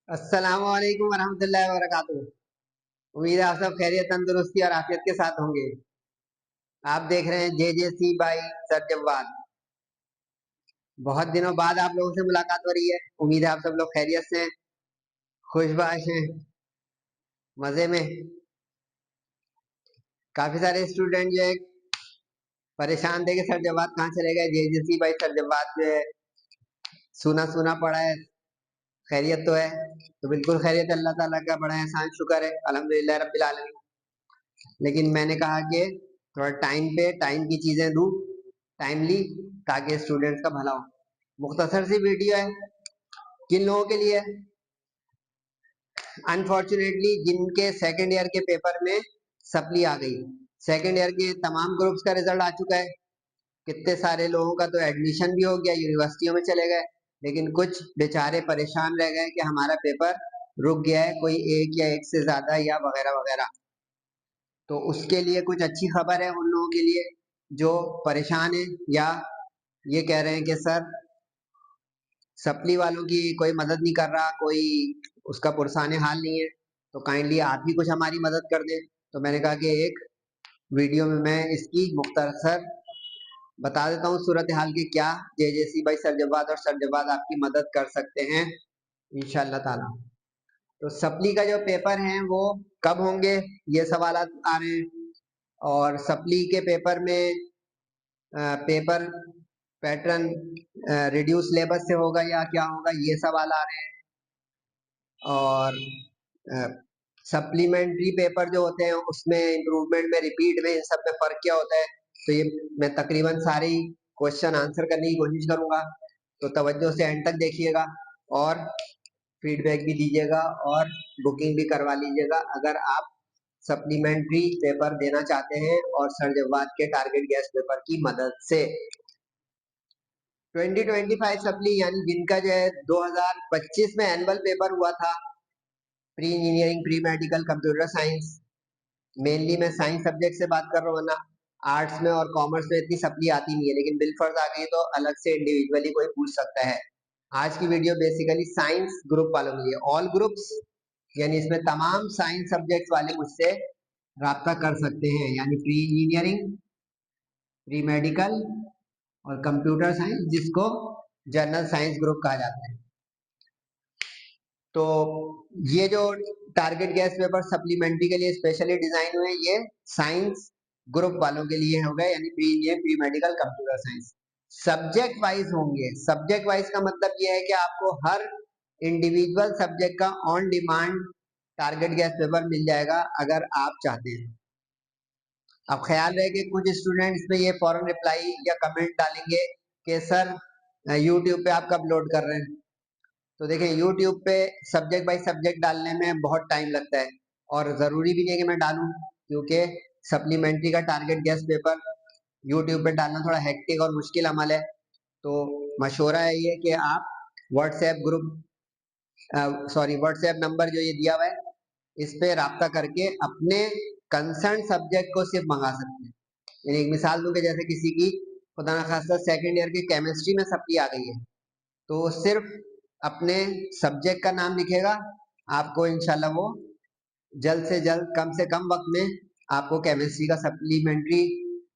अस्सलाम वालेकुम वरहमतुल्लाहि वबरकातुहू। उम्मीद है आप सब खैरियत तंदुरुस्ती और आफियत के साथ होंगे। आप देख रहे हैं JJC बाई सर जव्वाद। बहुत दिनों बाद आप लोगों से मुलाकात हो रही है। उम्मीद है आप सब लोग खैरियत से हैं, खुशबाश हैं, मजे में। काफी सारे स्टूडेंट जो है परेशान थे कि सर जव्वाद कहाँ चले गए। JJC बाई सर जव्वाद जो है सुना सुना पड़ा है, खैरियत तो है? तो बिल्कुल खैरियत, अल्लाह ताला का बड़ा एहसान शुक्र है, अल्हम्दुलिल्लाह रब्बिल आलमीन। लेकिन मैंने कहा कि थोड़ा टाइम पे टाइम की चीजें दूं, टाइमली, ताकि स्टूडेंट्स का भला हो। मुख्तसर सी वीडियो है। किन लोगों के लिए? अनफॉर्चुनेटली जिनके सेकंड ईयर के पेपर में सप्ली आ गई। सेकंड ईयर के तमाम ग्रुप्स का रिजल्ट आ चुका है। कितने सारे लोगों का तो एडमिशन भी हो गया, यूनिवर्सिटियों में चले गए, लेकिन कुछ बेचारे परेशान रह गए कि हमारा पेपर रुक गया है, कोई एक या एक से ज्यादा या वगैरह वगैरह। तो उसके लिए कुछ अच्छी खबर है उन लोगों के लिए जो परेशान है या ये कह रहे हैं कि सर सप्ली वालों की कोई मदद नहीं कर रहा, कोई उसका पुरसाने हाल नहीं है, तो काइंडली आप ही कुछ हमारी मदद कर दें। तो मैंने कहा कि एक वीडियो में मैं इसकी मुख्तसर बता देता हूँ सूरत हाल की, क्या JJC बाई सरजबाद और सरजबाद आपकी मदद कर सकते हैं इंशाअल्लाह ताला। तो सप्ली का जो पेपर है वो कब होंगे, ये सवाल आ रहे हैं। और सप्ली के पेपर में पेपर पैटर्न रिड्यूस सिलेबस से होगा या क्या होगा, ये सवाल आ रहे हैं। और सप्लीमेंट्री पेपर जो होते हैं उसमें इम्प्रूवमेंट में, रिपीट में, इन सब में फर्क क्या होता है। तो ये मैं तकरीबन सारे ही क्वेश्चन आंसर करने की कोशिश करूंगा, तो तवज्जो से एंड तक देखिएगा और फीडबैक भी दीजिएगा और बुकिंग भी करवा लीजिएगा अगर आप सप्लीमेंट्री पेपर देना चाहते हैं और सर जवाद के टारगेट गैस पेपर की मदद से। 2025 सप्ली यानी जिनका जो है 2025 में एनुअल पेपर हुआ था, pre engineering, pre medical, computer science, mainly मैं साइंस सब्जेक्ट से बात कर रहा हूँ ना, आर्ट्स में और कॉमर्स में इतनी सप्ली आती नहीं है, लेकिन बिलफर्ज आ गई तो अलग से इंडिविजुअली कोई पूछ सकता है। आज की वीडियो बेसिकली साइंस ग्रुप वालों के लिए, ऑल ग्रुप्स यानी इसमें तमाम साइंस सब्जेक्ट वाले मुझसे राब्ता कर सकते हैं, यानी प्री इंजीनियरिंग, प्री मेडिकल और कंप्यूटर साइंस, जिसको जनरल साइंस ग्रुप कहा जाता है। तो ये जो टारगेट गैस पेपर सप्लीमेंट्री के लिए स्पेशली डिजाइन हुए, ये साइंस ग्रुप वालों के लिए होगा, यानी pre engineering, pre medical, computer science. Subject wise होंगे। सब्जेक्ट वाइज का मतलब ये है कि आपको हर इंडिविजुअल सब्जेक्ट का on demand target guess paper मिल जाएगा अगर आप चाहते हैं। अब ख्याल रहे कि कुछ स्टूडेंट्स में ये फॉरन रिप्लाई या कमेंट डालेंगे कि सर यूट्यूब पे आप कब लोड कर रहे हैं। तो देखिए यूट्यूब पे सब्जेक्ट बाई सब्जेक्ट डालने में बहुत टाइम लगता है और ज़रूरी भी नहीं है कि मैं डालूं, क्योंकि सप्लीमेंट्री का टारगेट गैस पेपर यूट्यूब पे डालना थोड़ा हेक्टिक और मुश्किल अमल है। तो मशवरा है ये कि आप व्हाट्सएप ग्रुप, व्हाट्सएप नंबर जो ये दिया हुआ है, इस पे राब्ता करके अपने कंसर्न सब्जेक्ट को सिर्फ मंगा सकते हैं। यानी एक मिसाल दूं कि जैसे किसी की खुदा ना खास्ता सेकेंड ईयर की केमिस्ट्री में सप्ली आ गई है, तो वो सिर्फ अपने सब्जेक्ट का नाम लिखेगा, आपको इंशाल्लाह वो जल्द से जल्द, कम से कम वक्त में आपको केमिस्ट्री का supplementary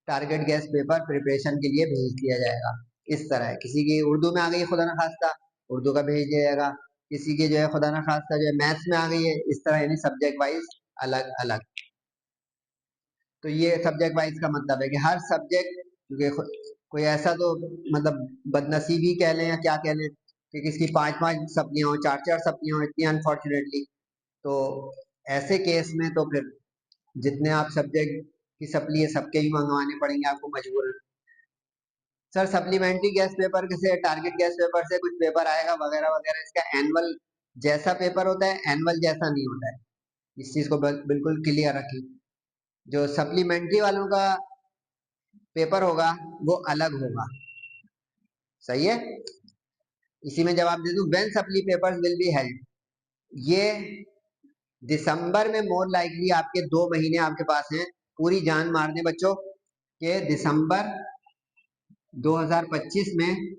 target guess paper preparation के लिए भेज दिया जाएगा। इस तरह है, किसी की उर्दू में आ गई है खुदा ना खास्ता, उर्दू का भेज दिया जाएगा, किसी की जो है खुदा ना खास्ता जो है मैथ्स में आ गई है, इस तरह, यानी सब्जेक्ट वाइज अलग अलग। तो ये सब्जेक्ट वाइज का मतलब है कि हर सब्जेक्ट, क्योंकि कोई ऐसा तो मतलब बदनसीबी कह लें या क्या कह लें कि किसी पांच पांच सप्लियां हो, चार चार सप्लियां हो, इतनी अनफॉर्चुनेटली, तो ऐसे केस में तो फिर जितने आप सब्जेक्ट की सप्ली है सबके ही मंगवाने पड़ेंगे आपको मजबूरन। सर सप्लीमेंट्री गैस पेपर से, टारगेट गैस पेपर से कुछ पेपर आएगा वगैरह वगैरह, इसका एनुअल जैसा पेपर होता है एनुअल जैसा नहीं होता है, इस चीज को बिल्कुल क्लियर रखें। जो सप्लीमेंट्री वालों का पेपर होगा वो अलग होगा, सही है। इसी में जवाब दे दूं, when supply papers will be held, ये दिसंबर में मोर लाइकली, आपके 2 महीने आपके पास हैं, पूरी जान मार दें बच्चों के दिसंबर 2025 में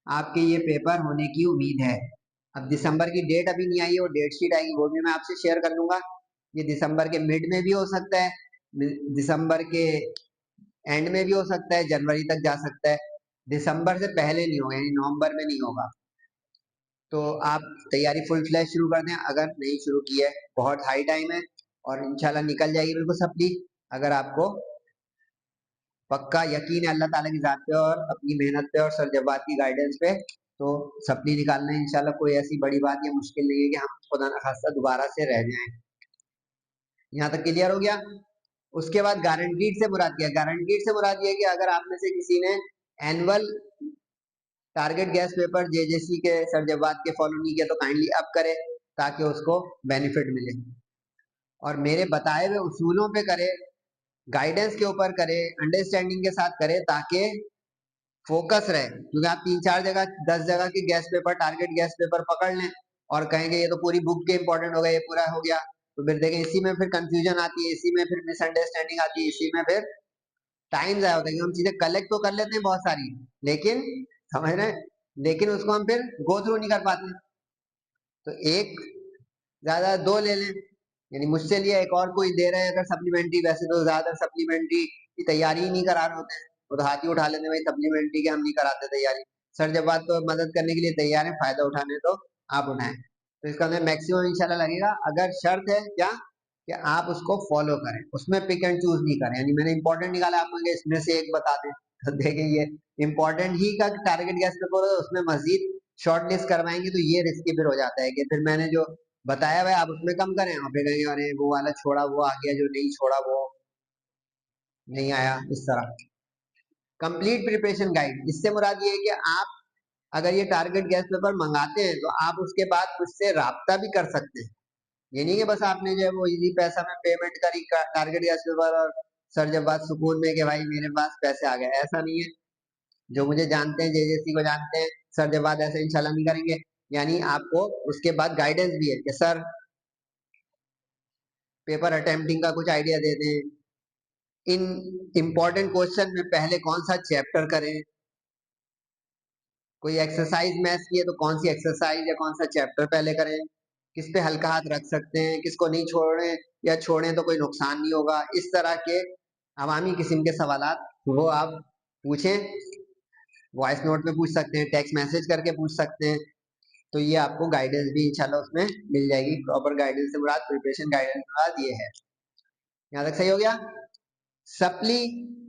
आपके ये पेपर होने की उम्मीद है। अब दिसंबर की डेट अभी नहीं आई है, वो डेट शीट आएगी, वो भी मैं आपसे शेयर कर लूंगा। ये दिसंबर के मिड में भी हो सकता है, दिसंबर के एंड में भी हो सकता है, जनवरी तक जा सकता है, दिसंबर से पहले नहीं होगा, यानी नवंबर में नहीं होगा। तो आप तैयारी फुल फ्लैश शुरू कर दें, अगर नहीं शुरू की है बहुत हाई टाइम है, और इंशाल्लाह निकल जाएगी बिल्कुल सप्ली, अगर आपको पक्का यकीन है अल्लाह ताला की जात पे और अपनी मेहनत पे और सरजबात की गाइडेंस पे, तो सप्ली निकालना है इंशाल्लाह। कोई ऐसी बड़ी बात या मुश्किल नहीं है कि हम खुदा न खास्ता दोबारा से रह जाएं। यहाँ तक क्लियर हो गया। उसके बाद गारंटीड से मुराद क्या? गारंटीड से मुराद ये है कि अगर आप में से किसी ने एनुअल टारगेट गैस पेपर जेजेसी के सरजबात के फॉलो नहीं किया तो काइंडली अब करे, ताकि उसको बेनिफिट मिले, और मेरे बताए हुए उसूलों पे करे, गाइडेंस के ऊपर करे, अंडरस्टैंडिंग के साथ करे, ताकि फोकस रहे। क्योंकि आप 3-4 जगह 10 जगह के gas paper target guess paper पकड़ लें और कहेंगे ये तो पूरी बुक के इंपॉर्टेंट हो गया, ये पूरा हो गया, तो फिर देखें इसी में फिर कंफ्यूजन आती है, इसी में फिर मिसअंडरस्टैंडिंग आती है, इसी में फिर टाइम जाया होता है। हम चीजें कलेक्ट तो कर लेते हैं बहुत सारी, लेकिन समझ रहे हैं, लेकिन उसको हम फिर गो थ्रू नहीं कर पाते। तो एक ज्यादा दो ले लें, यानी मुझसे लिया एक और कोई दे रहे हैं अगर सप्लीमेंट्री, वैसे तो ज्यादा सप्लीमेंट्री की तैयारी ही नहीं करा रहे होते हैं, वो तो हाथ ही उठा लेते हैं भाई सप्लीमेंट्री के हम नहीं कराते तैयारी। सर जब बात तो मदद करने के लिए तैयार है, फायदा उठाने तो आप उठाएं। तो इसका हमें मैक्सिमम इंशाल्लाह लगेगा, अगर शर्त है क्या कि आप उसको फॉलो करें, उसमें पिक एंड चूज नहीं करें। यानी मैंने इंपॉर्टेंट निकाला, आप मुझे इसमें से एक बता दें तो देखें ये इंपॉर्टेंट ही का टारगेट गैस पेपर हो, उसमें मजीद शॉर्ट लिस्ट करवाएंगे तो ये रिस्की फिर हो जाता है कि फिर मैंने जो बताया हुआ है आप उसमें कम करें और फिर कहेंगे अरे वो वाला छोड़ा, वो आ गया, जो नहीं छोड़ा वो नहीं आया। इस तरह कंप्लीट प्रिपरेशन गाइड, इससे मुराद ये है कि आप अगर ये टारगेट गैस पेपर मंगाते हैं तो आप उसके बाद मुझसे राब्ता भी कर सकते हैं। ये नहीं कि बस आपने जो है वो इजी पैसा में पेमेंट करी टारगेट गैस पेपर और सर जब बात सुकून में कि भाई मेरे पास पैसे आ गए, ऐसा नहीं है। जो मुझे जानते हैं, जेजेसी को जानते हैं, सर जब बात ऐसे इंशाल्लाह नहीं करेंगे। यानी आपको उसके बाद गाइडेंस भी है कि सर पेपर अटेम्प्टिंग का कुछ आइडिया दे दें, इन इंपॉर्टेंट क्वेश्चन में पहले कौन सा चैप्टर करें, कोई एक्सरसाइज मैथ्स की है तो कौन सी एक्सरसाइज या कौन सा चैप्टर पहले करें, किस पे हल्का हाथ रख सकते हैं, किसको नहीं छोड़े, या छोड़ें तो कोई नुकसान नहीं होगा। इस तरह के अवामी किस्म के सवालात वो आप पूछें, वॉइस नोट में पूछ सकते हैं, टेक्स्ट मैसेज करके पूछ सकते हैं। तो ये आपको गाइडेंस भी इंशाल्लाह उसमें मिल जाएगी। प्रॉपर गाइडेंस से मुराद, प्रिपरेशन गाइडेंस से मुराद ये है। यहाँ तक सही हो गया। सप्ली,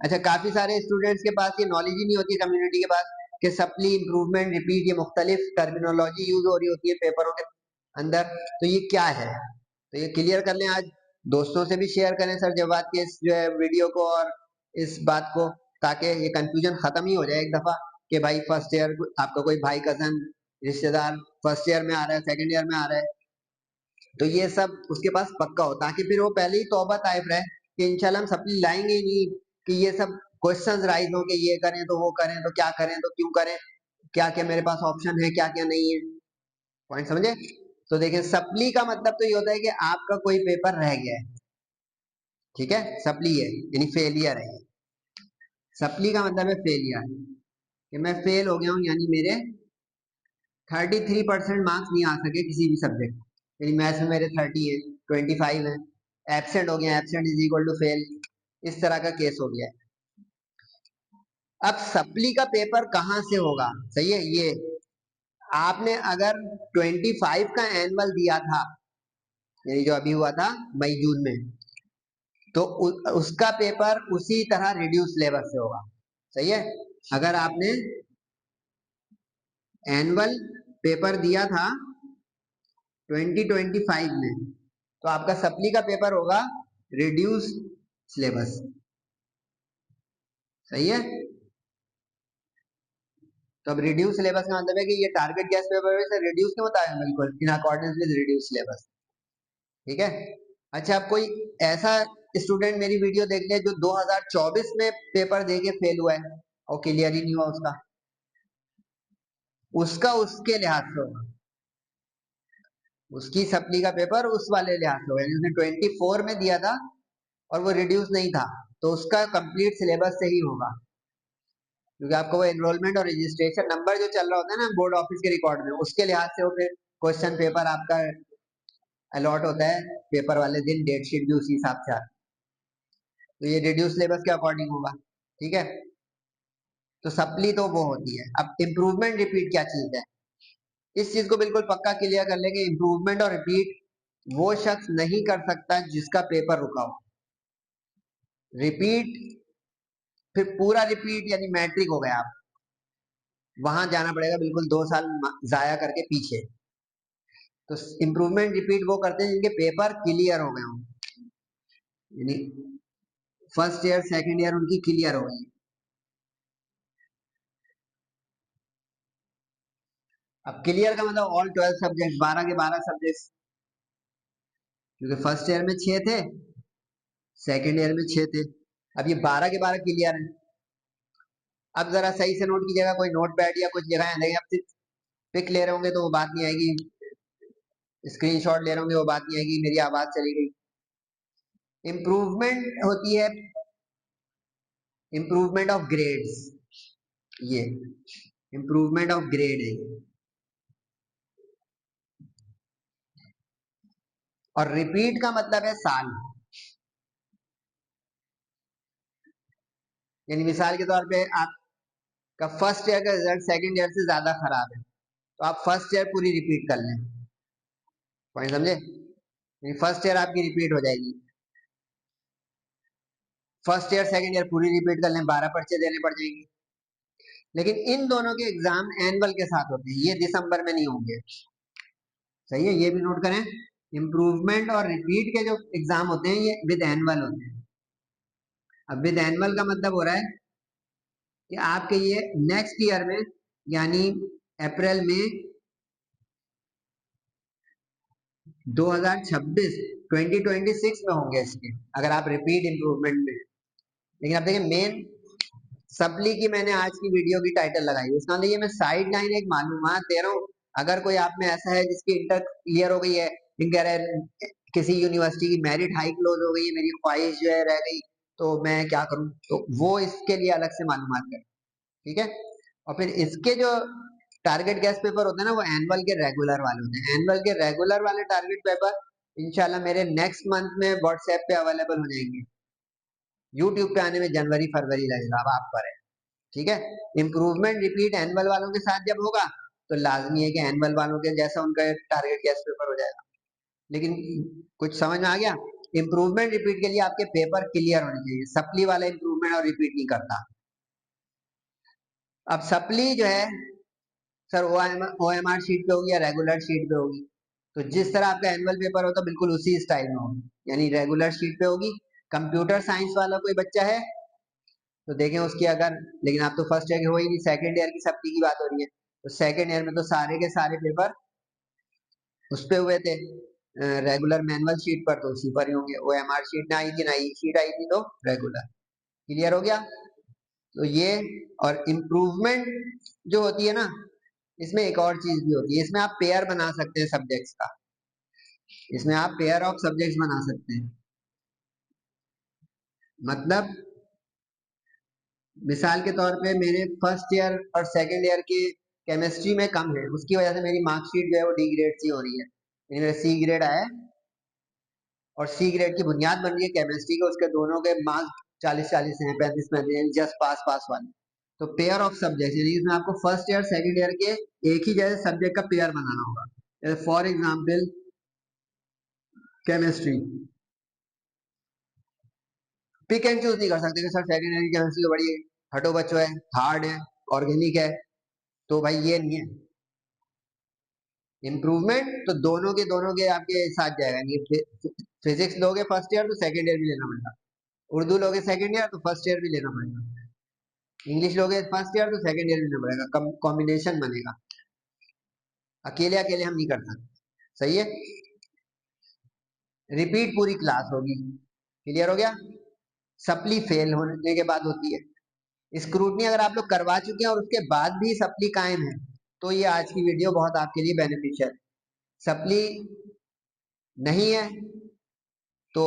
अच्छा काफी सारे स्टूडेंट्स के पास ये नॉलेज ही नहीं होती कम्युनिटी के पास कि सप्ली, इम्प्रूवमेंट, रिपीट, ये मुख्तलिफ टर्मिनोलॉजी यूज हो रही होती है पेपरों के अंदर, तो ये क्या है, तो ये क्लियर कर लें आज। दोस्तों से भी शेयर करें सर जवाब के इस जो है वीडियो को और इस बात को, ताकि ये कंफ्यूजन खत्म ही हो जाए एक दफा कि भाई फर्स्ट ईयर आपका कोई भाई कजन रिश्तेदार फर्स्ट ईयर में आ रहा है, सेकंड ईयर में आ रहा है, तो ये सब उसके पास पक्का हो, ताकि फिर वो पहले ही तौबा ताइफ रहे कि इंशाल्लाह हम सप्ली लाएंगे ही नहीं, कि ये सब क्वेश्चंस राइज हो कि ये करें तो वो करें तो क्या करें तो क्यों करें, क्या क्या मेरे पास ऑप्शन है, क्या क्या नहीं है। पॉइंट समझे? तो देखिए सप्ली का मतलब तो ये होता है कि आपका कोई पेपर रह गया है, ठीक है, सप्ली है यानी फेलियर है। सप्ली का मतलब है फेलियर, कि मैं फेल हो गया हूँ, यानी मेरे 33% मार्क्स नहीं आ सके किसी भी सब्जेक्ट, यानी मैथ्स में मेरे 30 है, 25 है, एब्सेंट हो गया, absent is equal to fail, इस तरह का केस हो गया है। अब सप्ली का पेपर कहाँ से होगा? सही है, ये आपने अगर 25 का एनुअल दिया था, यानी जो अभी हुआ था मई जून में, तो उसका पेपर उसी तरह रिड्यूस सिलेबस से होगा। सही है, अगर आपने एनुअल पेपर दिया था 2025 में, तो आपका सप्ली का पेपर होगा रिड्यूस सिलेबस। सही है, तो अब रिड्यूस सिलेबस का मतलब है कि ये टारगेट गैस पेपर से रिड्यूस क्यों होता है, बिल्कुल in accordance with reduce syllabus. ठीक है, अच्छा अब कोई ऐसा स्टूडेंट मेरी वीडियो देख ले जो 2024 में पेपर दे के फेल हुआ है और क्लियर ही नहीं हुआ उसका, उसका उसके लिहाज से होगा, उसकी सप्ली का पेपर उस वाले लिहाज से होगा, यानी उसने 24 में दिया था और वो रिड्यूस नहीं था, तो उसका कंप्लीट सिलेबस से ही होगा, क्योंकि आपको वो एनरोलमेंट और रजिस्ट्रेशन नंबर जो चल रहा होता है ना बोर्ड ऑफिस के रिकॉर्ड में, उसके लिहाज से वो फिर क्वेश्चन पेपर आपका अलॉट होता है पेपर वाले दिन, डेट शीट भी उसी हिसाब से आती है, तो ये रिड्यूस सिलेबस के अकॉर्डिंग होगा। ठीक है, तो सप्ली तो वो होती है। अब इम्प्रूवमेंट रिपीट क्या चीज है, इस चीज को बिल्कुल पक्का क्लियर कर लेंगे। इम्प्रूवमेंट और रिपीट वो शख्स नहीं कर सकता जिसका पेपर रुका हो। रिपीट फिर पूरा रिपीट यानी मैट्रिक हो गया, आप वहां जाना पड़ेगा बिल्कुल 2 साल जाया करके पीछे। तो इम्प्रूवमेंट रिपीट वो करते हैं जिनके पेपर क्लियर हो गए हों, यानी फर्स्ट ईयर सेकंड ईयर उनकी क्लियर हो गई। अब क्लियर का मतलब ऑल 12 सब्जेक्ट, 12 के 12 सब्जेक्ट, क्योंकि फर्स्ट ईयर में 6 थे, सेकंड ईयर में 6 थे, अब ये 12 के 12 क्लियर है। अब जरा सही से नोट कीजिएगा, कोई नोट पैड या कुछ जगह लेंगे, अब सिर्फ पिक ले रहे होंगे तो वो बात नहीं आएगी, स्क्रीनशॉट ले रहे होंगे वो बात नहीं आएगी, मेरी आवाज चली गई। इम्प्रूवमेंट होती है इम्प्रूवमेंट ऑफ ग्रेड्स, ये इम्प्रूवमेंट ऑफ ग्रेड है। और रिपीट का मतलब है साल, यानी मिसाल के तौर पे आपका फर्स्ट ईयर का रिजल्ट सेकंड ईयर से ज्यादा खराब है, तो आप फर्स्ट ईयर पूरी रिपीट कर लें। पॉइंट समझे, फर्स्ट ईयर आपकी रिपीट हो जाएगी, फर्स्ट ईयर सेकंड ईयर पूरी रिपीट कर लें, 12 पर्चे देने पड़ जाएंगे। लेकिन इन दोनों के एग्जाम एनुअल के साथ होते हैं, ये दिसंबर में नहीं होंगे। सही है, ये भी नोट करें, इम्प्रूवमेंट और रिपीट के जो एग्जाम होते हैं ये विद एनुअल होते हैं। अब विद एनुअल का मतलब हो रहा है कि आपके ये नेक्स्ट ईयर में, यानी अप्रैल में 2026 2026 में होंगे इसके, अगर आप रिपीट इम्प्रूवमेंट में। लेकिन अब देखिए मेन सप्ली की मैंने आज की वीडियो की टाइटल लगाई है, इसका मतलब ये मैं साइड लाइन एक मालूमात दे रहा हूँ। अगर कोई आप में ऐसा है जिसकी इंटर क्लियर हो गई है, कह रहे हैं किसी यूनिवर्सिटी की मेरिट हाई क्लोज हो गई है, मेरी ख्वाहिश जो है रह गई, तो मैं क्या करूं, तो वो इसके लिए अलग से मालूमात करें। ठीक है, और फिर इसके जो टारगेट गैस पेपर होते हैं ना, वो एनुअल के रेगुलर वाले होते हैं। एनुअल के रेगुलर वाले टारगेट पेपर इंशाल्लाह मेरे नेक्स्ट मंथ में व्हाट्सएप पे अवेलेबल हो जाएंगे, यूट्यूब पे आने में जनवरी फरवरी लगेगा, अब आप पर है। ठीक है, इम्प्रूवमेंट रिपीट एनुअल वालों के साथ जब होगा तो लाजमी है कि एनुअल वालों के जैसा उनका टारगेट गैस पेपर हो जाएगा। लेकिन कुछ समझ में आ गया, इम्प्रूवमेंट रिपीट के लिए आपके पेपर क्लियर होने चाहिए, सप्ली वाला इम्प्रूवमेंट और रिपीट नहीं करता। अब सप्ली जो है सर OMR शीट पे होगी या रेगुलर शीट पे होगी, तो जिस तरह आपका एनुअल पेपर होता है बिल्कुल उसी स्टाइल में होगी, यानी रेगुलर शीट पे होगी। कंप्यूटर साइंस वाला कोई बच्चा है तो देखें उसकी अगर, लेकिन आप तो फर्स्ट ईयर के हो ही नहीं, सेकंड ईयर की सप्ली की बात हो रही है, तो सेकंड ईयर में तो सारे के सारे पेपर उस पे हुए थे रेगुलर मैनुअल शीट पर, तो उसी पर ही होंगे। OMR शीट ना आई थी ना ई शीट आई थी, तो रेगुलर। क्लियर हो गया, तो ये। और इम्प्रूवमेंट जो होती है ना, इसमें एक और चीज भी होती है, इसमें आप पेयर बना सकते हैं सब्जेक्ट्स का, इसमें आप पेयर ऑफ सब्जेक्ट्स बना सकते हैं। मतलब मिसाल के तौर पे मेरे फर्स्ट ईयर और सेकंड ईयर की केमिस्ट्री में कम है, उसकी वजह से मेरी मार्कशीट जो है वो डी ग्रेड सी हो रही है, यानी मेरा सी ग्रेड आया है, और सी ग्रेड की बुनियाद बन रही है केमिस्ट्री के, उसके दोनों के मार्क्स 40-40 हैं, 35-35, जस्ट पास पास वाले। तो पेयर ऑफ सब्जेक्ट, यानी इसमें आपको फर्स्ट ईयर सेकंड ईयर के एक ही जैसे सब्जेक्ट का पेयर बनाना होगा। जैसे for example chemistry, pick and choose नहीं कर सकते कि सर सेकंड ईयर की केमिस्ट्री तो बड़ी हटो बच्चों है, हार्ड है, ऑर्गेनिक है, तो भाई ये नहीं है। इम्प्रूवमेंट तो दोनों के आपके साथ जाएगा, नहीं फिजिक्स लोगे फर्स्ट ईयर तो सेकंड ईयर भी लेना पड़ेगा, उर्दू लोगे सेकंड ईयर तो फर्स्ट ईयर भी लेना पड़ेगा, इंग्लिश लोगे फर्स्ट ईयर तो सेकंड ईयर भी लेना पड़ेगा, कॉम्बिनेशन बनेगा, अकेले अकेले हम नहीं कर सकते। सही है, रिपीट पूरी क्लास होगी। क्लियर हो गया, सप्ली फेल होने के बाद होती है, स्क्रूटनी अगर आप लोग करवा चुके हैं और उसके बाद भी सप्ली कायम है, तो ये आज की वीडियो बहुत आपके लिए बेनिफिशियल। सप्ली नहीं है तो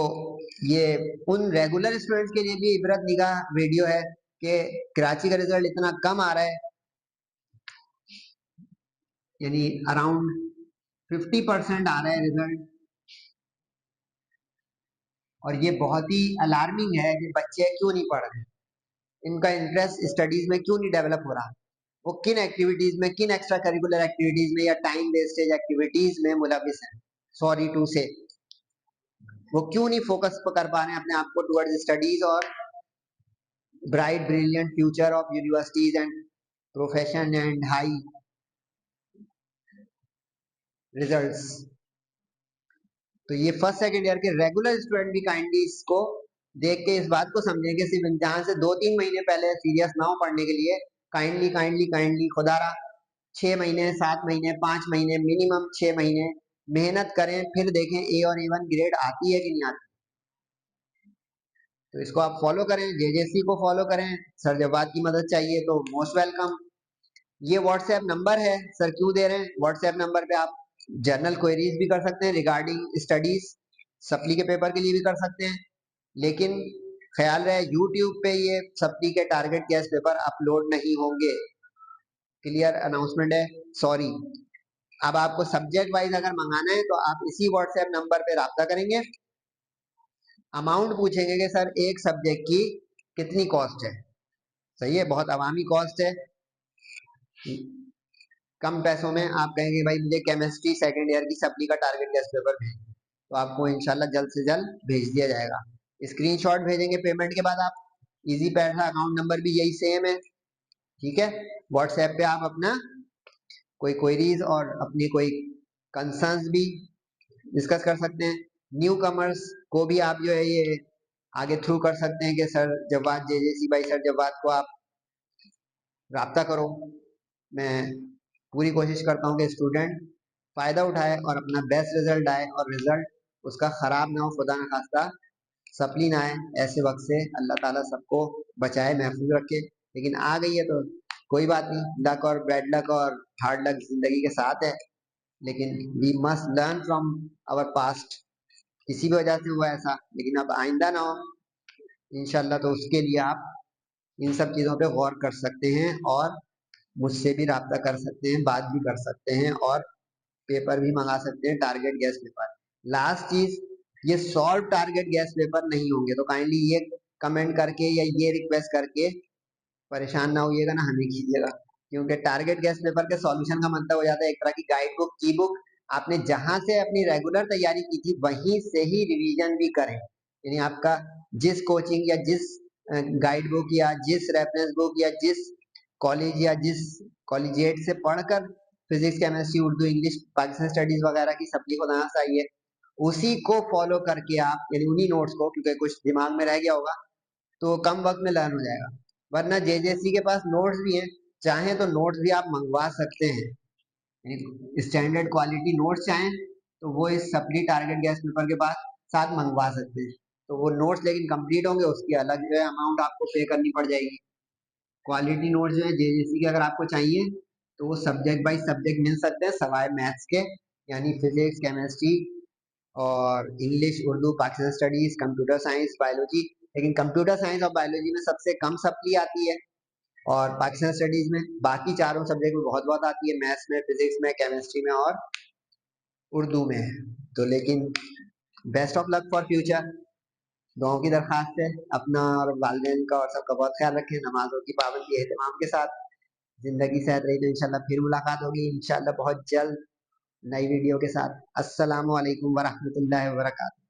ये उन रेगुलर स्टूडेंट्स के लिए भी इबरत निगाह वीडियो है कि कराची का रिजल्ट इतना कम आ रहा है, यानी अराउंड 50% आ रहा है रिजल्ट। और ये बहुत ही अलार्मिंग है कि बच्चे क्यों नहीं पढ़ रहे, इनका इंटरेस्ट स्टडीज में क्यों नहीं डेवलप हो रहा, वो किन एक्टिविटीज में, किन एक्स्ट्रा करिकुलर एक्टिविटीज में या टाइम वेस्टेज एक्टिविटीज में मुलविस है, सॉरी टू से, वो क्यों नहीं फोकस कर पा रहे हैं अपने आप को टुवर्ड्स स्टडीज और bright brilliant future of universities and profession and high results. तो ये फर्स्ट सेकंड ईयर के रेगुलर स्टूडेंट भी काइंडली इसको देख के इस बात को समझें कि सिर्फ इम्तिहान से 2-3 महीने पहले सीरियस ना हो पढ़ने के लिए, काइंडली काइंडली काइंडली खुदारा 6 महीने 7 महीने 5 महीने मिनिमम 6 महीने मेहनत करें, फिर देखें ए और A1 ग्रेड आती है कि नहीं आती। तो इसको आप फॉलो करें, जेजेसी को फॉलो करें। सर जब बात की मदद चाहिए तो मोस्ट वेलकम। ये व्हाट्सएप नंबर है, सर क्यों दे रहे हैं, व्हाट्सएप नंबर पे आप जर्नल क्वेरीज भी कर सकते हैं रिगार्डिंग स्टडीज, सप्ली के पेपर के लिए भी कर सकते हैं। लेकिन ख्याल रहे यूट्यूब पे ये सप्ली के टारगेट गैस पेपर अपलोड नहीं होंगे, क्लियर अनाउंसमेंट है, सॉरी। अब आपको सब्जेक्ट वाइज अगर मंगाना है तो आप इसी व्हाट्सएप नंबर पे राब्ता करेंगे, अमाउंट पूछेंगे कि सर एक सब्जेक्ट की कितनी कॉस्ट है, सही है, बहुत अवामी कॉस्ट है, कम पैसों में आप कहेंगे भाई मुझे केमिस्ट्री सेकंड ईयर की सप्ली का टारगेट गैस पेपर भेज, तो आपको इंशाल्लाह जल्द से जल्द भेज दिया जाएगा। स्क्रीनशॉट भेजेंगे पेमेंट के बाद आप, इजी पैसा अकाउंट नंबर भी यही सेम है, ठीक है। व्हाट्सएप पे आप अपना कोई क्वेरीज और अपनी कोई कंसर्न्स भी डिस्कस कर सकते हैं। न्यू कमर्स को भी आप जो है ये आगे थ्रू कर सकते हैं कि सर जवाद जेजेसी भाई सर जवाद को आप राब्ता करो। मैं पूरी कोशिश करता हूँ कि स्टूडेंट फायदा उठाए और अपना बेस्ट रिजल्ट आए, और रिजल्ट उसका खराब ना हो, खुदा न खास्ता सप्ली ना आए। ऐसे वक्त से अल्लाह ताला सबको बचाए महफूज रखे, लेकिन आ गई है तो कोई बात नहीं, लक और बैड लक और हार्ड लक जिंदगी के साथ है, लेकिन we must learn from our past, किसी भी वजह से हुआ ऐसा, लेकिन अब आइंदा ना हो इंशाल्लाह। तो उसके लिए आप इन सब चीज़ों पे गौर कर सकते हैं और मुझसे भी राब्ता कर सकते हैं, बात भी कर सकते हैं और पेपर भी मंगा सकते हैं, टारगेट गैस पेपर। लास्ट चीज, ये सॉल्व टारगेट गैस पेपर नहीं होंगे, तो काइंडली ये कमेंट करके या ये रिक्वेस्ट करके परेशान ना होइएगा ना हमें कीजिएगा, क्योंकि टारगेट गैस पेपर के सॉल्यूशन का मतलब हो जाता है एक तरह की गाइड बुक, की बुक, आपने जहां से अपनी रेगुलर तैयारी की थी वहीं से ही रिवीजन भी करें, यानी आपका जिस कोचिंग या जिस गाइड बुक या जिस रेफरेंस बुक या जिस कॉलेज या जिस कॉलेजिएट से पढ़कर physics chemistry Urdu English Pakistan studies वगैरह की सब्जी को नया सा आई है, उसी को फॉलो करके आप, यानी उन्हीं नोट्स को, क्योंकि कुछ दिमाग में रह गया होगा तो कम वक्त में लर्न हो जाएगा। वरना जेजेसी के पास नोट्स भी हैं, चाहें तो नोट्स भी आप मंगवा सकते हैं, स्टैंडर्ड क्वालिटी नोट्स चाहें तो वो इस सप्ली टारगेट गैस पेपर के पास साथ मंगवा सकते हैं। तो वो नोट्स लेकिन कंप्लीट होंगे, उसकी अलग जो है अमाउंट आपको पे करनी पड़ जाएगी। क्वालिटी नोट्स जो है जेजेसी के अगर आपको चाहिए तो वो सब्जेक्ट बाई सब्जेक्ट मिल सकते हैं सवाए मैथ्स के, यानी फिजिक्स केमिस्ट्री और English Urdu Pakistan studies computer science biology. लेकिन कंप्यूटर साइंस और बायोलॉजी में सबसे कम सप्ली आती है, और पाकिस्तान स्टडीज में बाकी चारों सब्जेक्ट में बहुत बहुत आती है, मैथ्स में, फिजिक्स में, केमिस्ट्री में और उर्दू में। तो लेकिन best of luck for future, दुआओं की दरखास्त है, अपना और वालदेन का और सबका बहुत ख्याल रखें, नमाजों की पाबंदी एहतमाम के साथ। जिंदगी सेहत रही तो इंशाल्लाह फिर मुलाकात होगी, इंशाल्लाह बहुत जल्द नई वीडियो के साथ। अस्सलाम वालेकुम वरहमतुल्लाहि वबरकातुहू।